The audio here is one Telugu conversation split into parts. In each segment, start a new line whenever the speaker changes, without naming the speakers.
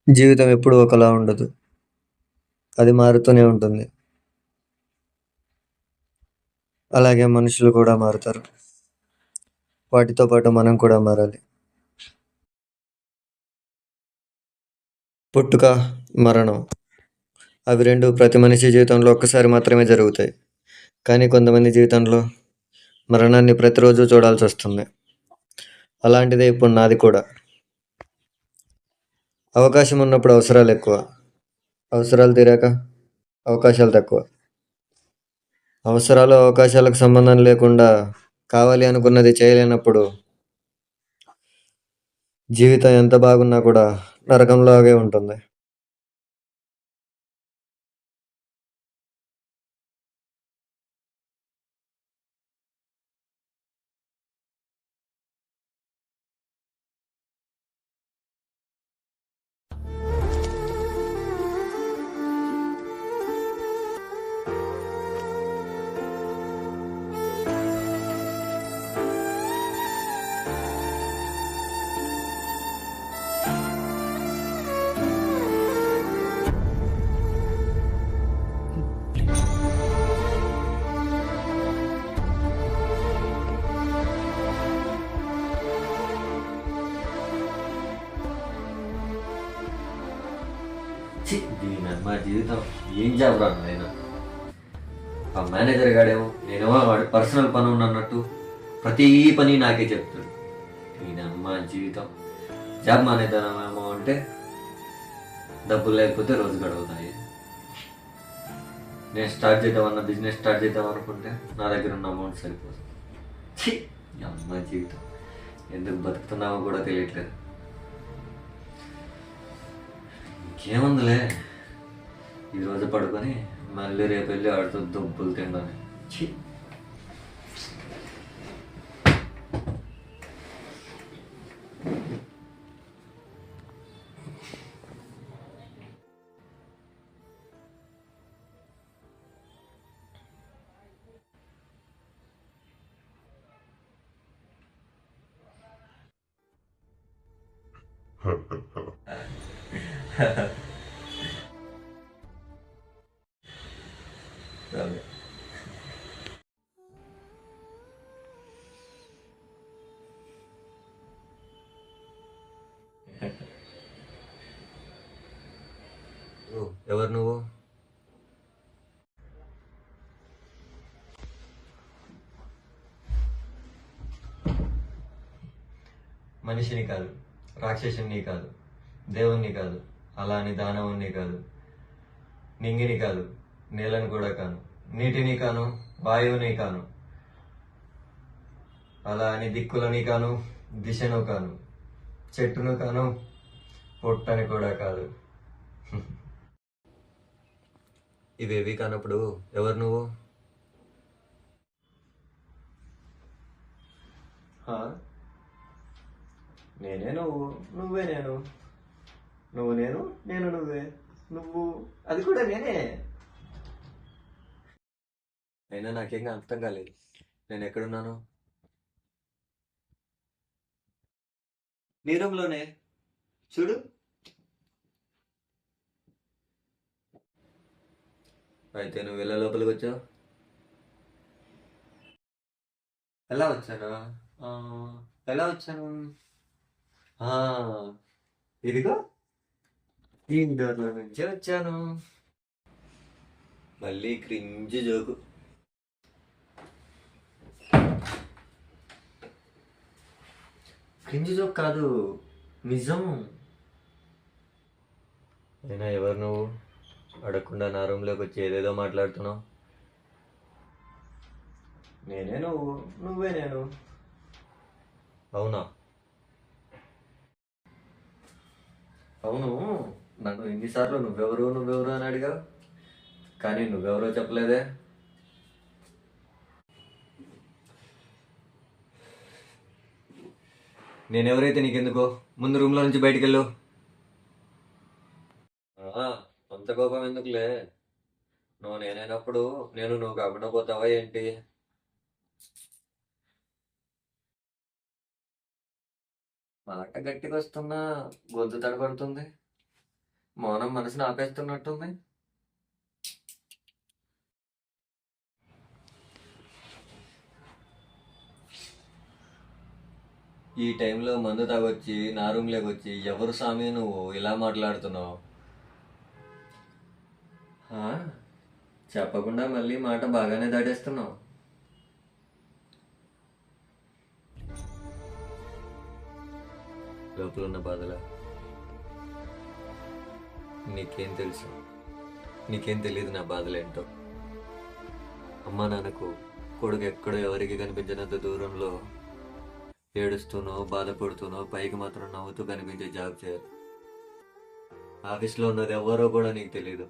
జీవితం ఎప్పుడూ ఒకలా ఉండదు. అది మారుతూనే ఉంటుంది. అలాగే మనుషులు కూడా మారుతారు. వాటితో పాటు మనం కూడా మారాలి. పుట్టుక, మరణం అవి 2 ప్రతి మనిషి జీవితంలో ఒక్కసారి మాత్రమే జరుగుతాయి. కానీ కొంతమంది జీవితంలో మరణాన్ని ప్రతిరోజు చూడాల్సొస్తుంది. అలాంటిదే ఇప్పుడు నాది కూడా. అవకాశం ఉన్నప్పుడు అవసరాలెక్కువ. అవసరాలు తీరాక అవకాశాలు తక్కువ. అవసరాలు, అవకాశాలకు సంబంధం లేకుండా కావాలి అనుకున్నది చేయలేనప్పుడు జీవితం ఎంత బాగున్నా కూడా నరకంలాగే ఉంటుంది.
మా జీవితం ఏం జాబ్ రా నాయన. ఆ మేనేజర్ గాడేమో నేనేమో వాడి పర్సనల్ పని ఉన్నట్టు ప్రతి పని నాకే చెప్తాడు. మా జీవితం జాబ్ మానేద్దామేమో అంటే డబ్బులు లేకపోతే రోజు గడువుతాయి. నేను స్టార్ట్ చేద్దామన్న బిజినెస్ స్టార్ట్ చేద్దాం అనుకుంటే నా దగ్గర ఉన్న అమౌంట్ సరిపోతుంది. అమ్మ జీవితం ఎందుకు బతుకుతున్నామో కూడా తెలియట్లేదు. ఇంకేముందిలే, ఈరోజు పడుకొని మళ్ళీ రేపు వెళ్ళి ఆడుతూ దుబ్బులు తిన్నాను. ఎవరు నువ్వు? మనిషిని కాదు, రాక్షసుని కాదు, దేవుణ్ణి కాదు, అలా అని దానవుణ్ణి కాదు, నింగిని కాదు, నేలను కూడా కాను, నీటిని కాను, వాయువుని కాను, అలా అని దిక్కులని కాను, దిశను కాను, చెట్టును కాను, పొట్టని కూడా కాదు. ఇవేవి కానప్పుడు ఎవరు నువ్వు? నేనే నువ్వు, నువ్వే నేను, నువ్వు నేను, నేను నువ్వే, నువ్వు అది కూడా నేనే. అయినా నాకేం అర్థం కాలేదు, నేను ఎక్కడున్నాను? నీ రూమ్లోనే చూడు. అయితే నువ్వు ఎలా లోపలికి వచ్చావు? ఎలా వచ్చాను? ఆ, ఎలా వచ్చాను? ఆ, ఇదిగో ఈ డోర్లో నుంచే వచ్చాను. మళ్ళీ క్రింజ్ జోకు. క్రింజ్ జోక్ కాదు, నిజం. అయినా ఎవరు నువ్వు? అడగకుండా నా రూమ్లోకి వచ్చి ఏదేదో మాట్లాడుతున్నావు. నేనే నువ్వు, నువ్వే నేను. అవునా? అవును, నన్ను ఎన్నిసార్లు నువ్వెవరు నువ్వెవరు అని అడిగావు, కానీ నువ్వెవరో చెప్పలేదే. నేనెవరైతే నీకెందుకో, ముందు రూమ్లో నుంచి బయటికి వెళ్ళు. అంత కోపం ఎందుకులే, నువ్వు నేనైనప్పుడు నేను నువ్వు కాకుండా పోతావా ఏంటి? మాట గట్టిగా వస్తున్నా గొంతు తడబడుతుంది. మౌనం మనసుని ఆపేస్తున్నట్టుంది. ఈ టైంలో మందు తాగొచ్చి నా రూమ్లోకి వచ్చి ఎవరు స్వామి నువ్వు ఇలా మాట్లాడుతున్నావు? ఆ? చెప్పకుండా మళ్ళీ మాట బాగానే దాటేస్తున్నావు. లోపల ఉన్న బాధలా నీకేం తెలుసు? నీకేం తెలియదు నా బాధలేంటో. అమ్మా నాన్నకు కొడుకు ఎక్కడో ఎవరికి కనిపించినంత దూరంలో ఏడుస్తూనో బాధపడుతూనో పైకి మాత్రం నవ్వుతూ కనిపించే జాబ్ చేయాలి. ఆఫీస్లో ఉన్నది ఎవరో కూడా నీకు తెలియదు,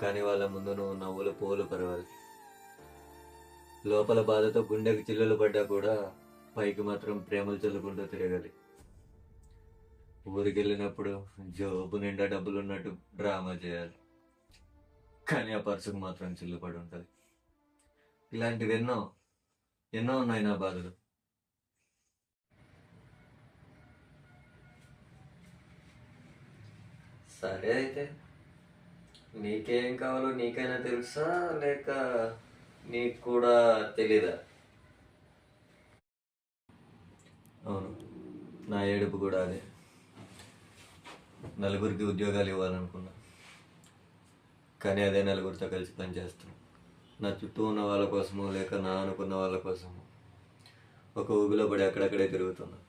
కానీ వాళ్ళ ముందు నువ్వు నవ్వులు పోలు పరవాలి. లోపల బాధతో గుండెకి చిల్లులు పడ్డా కూడా పైకి మాత్రం ప్రేమలు చల్లుకుంటూ తిరగాలి. ఊరికి వెళ్ళినప్పుడు జోబు నిండా డబ్బులు ఉన్నట్టు డ్రామా చేయాలి, కానీ ఆ పర్సుకు మాత్రం చిల్లుపడి ఉంటుంది. ఇలాంటివి ఎన్నో ఎన్నో ఉన్నాయి నా బాధలు. సరే అయితే నీకేం కావాలో నీకైనా తెలుసా, లేక నీకు కూడా తెలీదా? అవును, నా ఏడుపు కూడా అదే. నలుగురికి ఉద్యోగాలు ఇవ్వాలనుకున్నా, కానీ అదే నలుగురితో కలిసి పనిచేస్తాను. నా చుట్టూ ఉన్న వాళ్ళ కోసమో లేక నా అనుకున్న వాళ్ళ కోసమో ఒక ఊబిలో పడి అక్కడక్కడే తిరుగుతున్నా.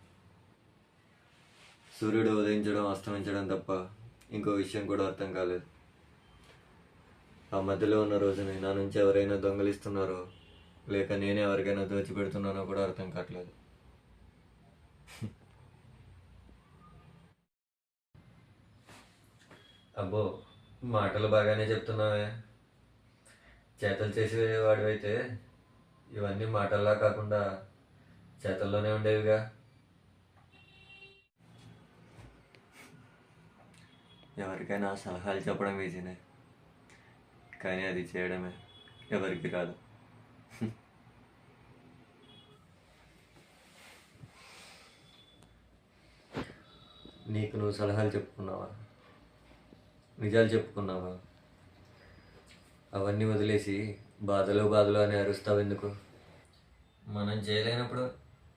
సూర్యుడు ఉదయించడం అస్తమించడం తప్ప ఇంకో విషయం కూడా అర్థం కాలేదు. ఆ మధ్యలో ఉన్న రోజుని నా నుంచి ఎవరైనా దొంగలిస్తున్నారో లేక నేనే ఎవరికైనా దోచిపెడుతున్నానో కూడా అర్థం కావట్లేదు. అబ్బో, మాటలు బాగానే చెప్తున్నావే. చేతలు చేసేవాడివైతే ఇవన్నీ మాటల్లా కాకుండా చేతల్లోనే ఉండేవిగా. ఎవరికైనా సలహాలు చెప్పడం ఈజీనే, కానీ అది చేయడమే ఎవరికి రాదు. నీకు నువ్వు సలహాలు చెప్పుకున్నావా? నిజాలు చెప్పుకున్నావా? అవన్నీ వదిలేసి బాధలు బాధలు అని అరుస్తావు ఎందుకు? మనం చేయలేనప్పుడు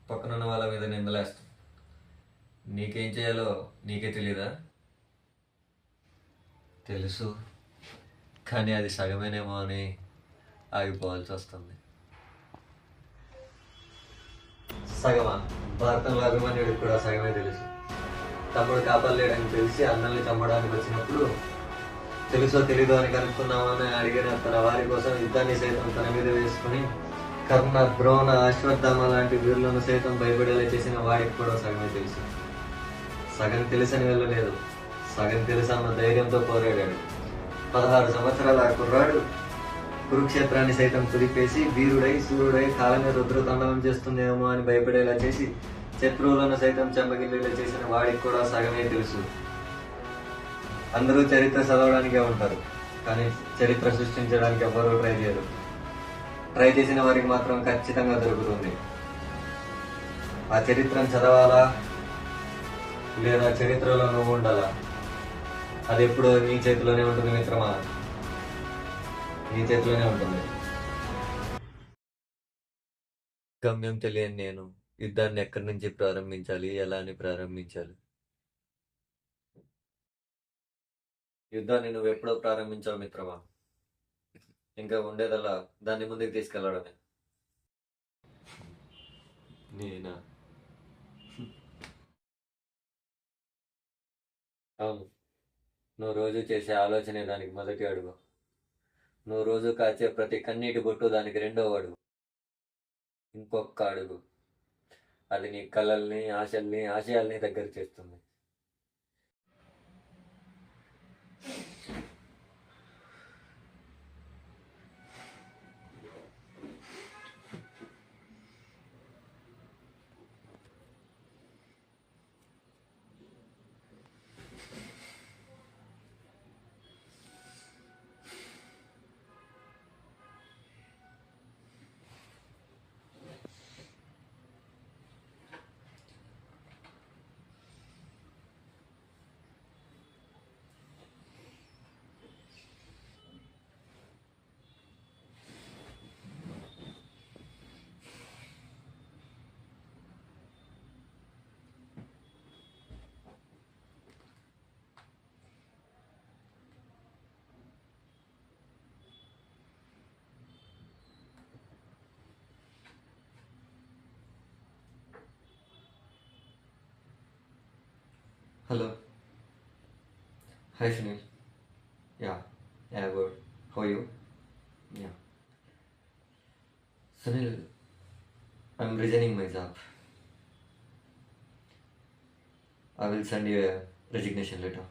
పక్కనున్న వాళ్ళ మీద నిందలేస్తాం. నీకేం చేయాలో నీకే తెలీదా? తెలుసు, కానీ అది సగమేనేమో అని ఆగిపోవాల్సి వస్తుంది. సగమా? భారతంలో అభిమన్యుడికి కూడా సగమే తెలుసు. తమ్ముడు కాపాడలేడని తెలిసి అన్నల్ని చంపడానికి వచ్చినప్పుడు తెలుసో తెలీదో అని కనుక్కున్నామని అడిగిన తన వారి కోసం యుద్ధాన్ని సైతం తన మీద వేసుకుని కర్ణ, ద్రోణ, అశ్వత్థామ లాంటి వీరులను సైతం భయపడేలా చేసిన వాడికి కూడా సగమే తెలుసు. సగం తెలుసని వెళ్ళలేదు, సగం తెలుసన్న ధైర్యంతో పోరాడాడు. 16 సంవత్సరాల కుర్రాడు కురుక్షేత్రాన్ని సైతం కుదిపేసి వీరుడై సూర్యుడై కాలమే రుద్రతాండవం చేస్తుందేమో అని భయపడేలా చేసి శత్రువులను సైతం చెంపగిల్లేలా చేసిన వాడికి కూడా సగమే తెలుసు. అందరూ చరిత్ర చదవడానికే ఉంటారు, కానీ చరిత్ర సృష్టించడానికి ఎవ్వరూ ట్రై చేయరు. ట్రై చేసిన వారికి మాత్రం ఖచ్చితంగా దొరుకుతుంది. ఆ చరిత్రను చదవాలా లేదా చరిత్రలో నువ్వు ఉండాలా, అది ఎప్పుడు నీ చేతిలోనే ఉంటుంది మిత్రమా, నీ చేతిలోనే ఉంటుంది. గమ్యం తెలియని నేను యుద్ధాన్ని ఎక్కడి నుంచి ప్రారంభించాలి, ఎలా అని ప్రారంభించాలి? యుద్ధాన్ని నువ్వు ఎప్పుడో ప్రారంభించావు మిత్రమా. ఇంకా ఉండేదల్లా దాన్ని ముందుకు తీసుకెళ్లడమే. నేనా? అవును, నువ్వు రోజు చేసే ఆలోచనే దానికి మొదటి అడుగు. నువ్వు రోజు కాచే ప్రతి కన్నీటి బొట్టు దానికి రెండవ అడుగు. ఇంకొక అడుగు, అది నీ కళల్ని, ఆశల్ని, ఆశయాల్ని దగ్గర చేస్తుంది. Hello. Hi Sunil. Yeah. Yeah, good. How are you? Yeah. Sunil, I'm resigning my job. I will send you a resignation letter.